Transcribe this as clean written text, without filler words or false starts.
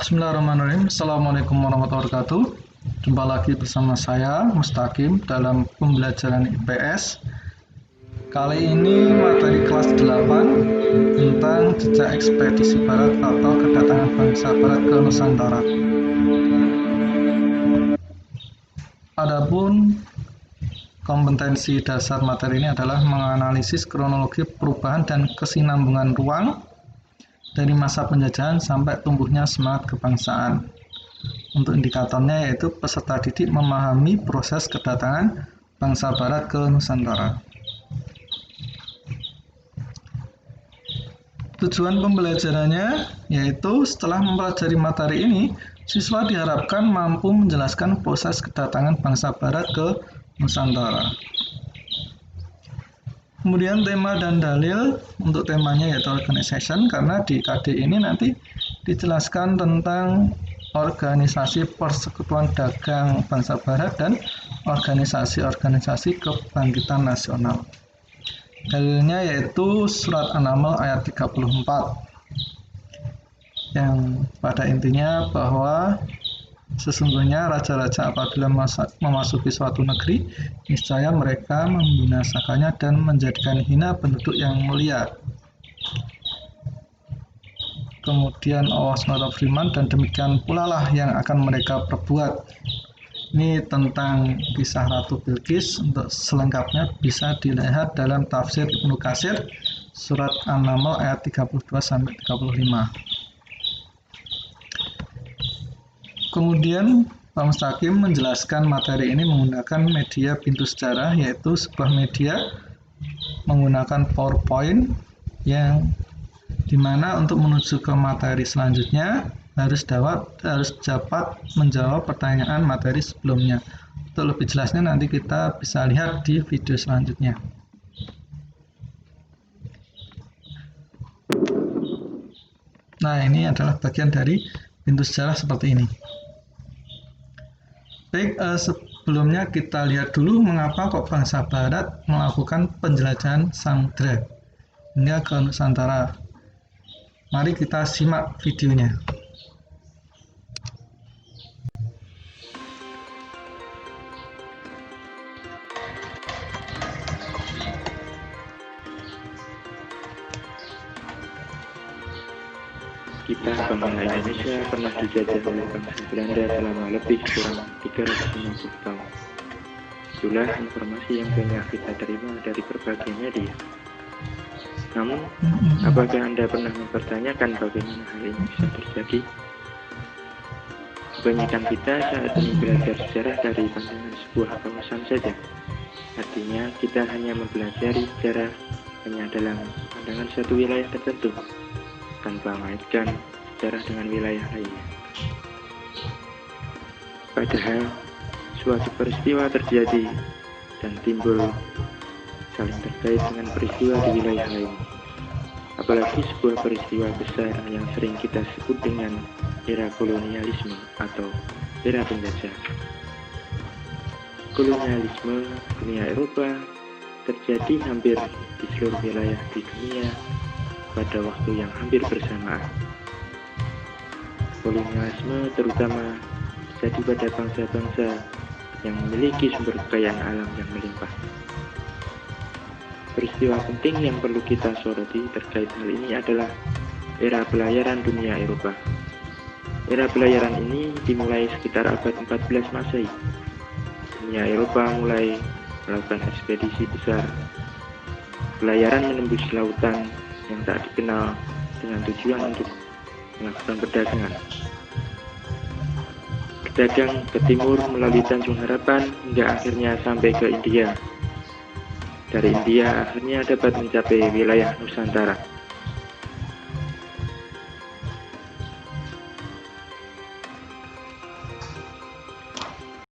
Bismillahirrahmanirrahim. Assalamualaikum warahmatullahi wabarakatuh. Jumpa lagi bersama saya, Mustaqim, dalam pembelajaran IPS. Kali ini materi kelas 8 tentang jejak ekspedisi barat atau kedatangan bangsa barat ke Nusantara. Adapun kompetensi dasar materi ini adalah menganalisis kronologi perubahan dan kesinambungan ruang dari masa penjajahan sampai tumbuhnya semangat kebangsaan. Untuk indikatornya yaitu peserta didik memahami proses kedatangan bangsa barat ke Nusantara. Tujuan pembelajarannya yaitu setelah mempelajari materi ini, siswa diharapkan mampu menjelaskan proses kedatangan bangsa barat ke Nusantara. Kemudian tema dan dalil, untuk temanya yaitu organization, karena di KD ini nanti dijelaskan tentang organisasi persekutuan dagang bangsa barat dan organisasi-organisasi kebangkitan nasional. Dalilnya yaitu surat An-Naml ayat 34 yang pada intinya bahwa sesungguhnya raja-raja apabila memasuki suatu negeri, niscaya mereka membinasakannya dan menjadikan hina penduduk yang mulia. Kemudian Allah SWT berfirman, dan demikian pula lah yang akan mereka perbuat. Ini tentang kisah Ratu Bilqis. Untuk selengkapnya bisa dilihat dalam tafsir Ibnu Katsir surat An-Naml ayat 32-35. Kemudian Pak Mustaqim menjelaskan materi ini menggunakan media Pintu Sejarah, yaitu sebuah media menggunakan PowerPoint yang dimana untuk menuju ke materi selanjutnya harus dapat menjawab pertanyaan materi sebelumnya. Untuk lebih jelasnya nanti kita bisa lihat di video selanjutnya. Nah, ini adalah bagian dari Pintu Sejarah seperti ini. Baik, sebelumnya kita lihat dulu mengapa kok bangsa barat melakukan penjelajahan samudra hingga ke Nusantara. Mari kita simak videonya. Kita, bangsa Indonesia, pernah dijajah oleh bangsa Belanda selama lebih kurang 350 tahun. Itulah informasi yang banyak kita terima dari berbagai media. Namun, apakah Anda pernah mempertanyakan bagaimana hal ini bisa terjadi? Kebanyakan kita saat ini belajar sejarah dari pandangan sebuah kawasan saja. Artinya, kita hanya mempelajari sejarah hanya dalam pandangan suatu wilayah tertentu, tanpa mengaitkan sejarah dengan wilayah lainnya. Padahal, suatu peristiwa terjadi dan timbul saling terkait dengan peristiwa di wilayah lain. Apalagi sebuah peristiwa besar yang sering kita sebut dengan era kolonialisme atau era penjajahan. Kolonialisme dunia Eropa terjadi hampir di seluruh wilayah di dunia pada waktu yang hampir bersamaan. Kolonialisme terutama terjadi pada bangsa-bangsa yang memiliki sumber kekayaan alam yang melimpah. Peristiwa penting yang perlu kita soroti terkait hal ini adalah era pelayaran dunia Eropa. Era pelayaran ini dimulai sekitar abad 14 Masehi. Dunia Eropa mulai melakukan ekspedisi besar. Pelayaran menembus lautan yang tak dikenal dengan tujuan untuk melakukan perdagangan. Berdagang ke timur melalui Tanjung Harapan hingga akhirnya sampai ke India. Dari India akhirnya dapat mencapai wilayah Nusantara.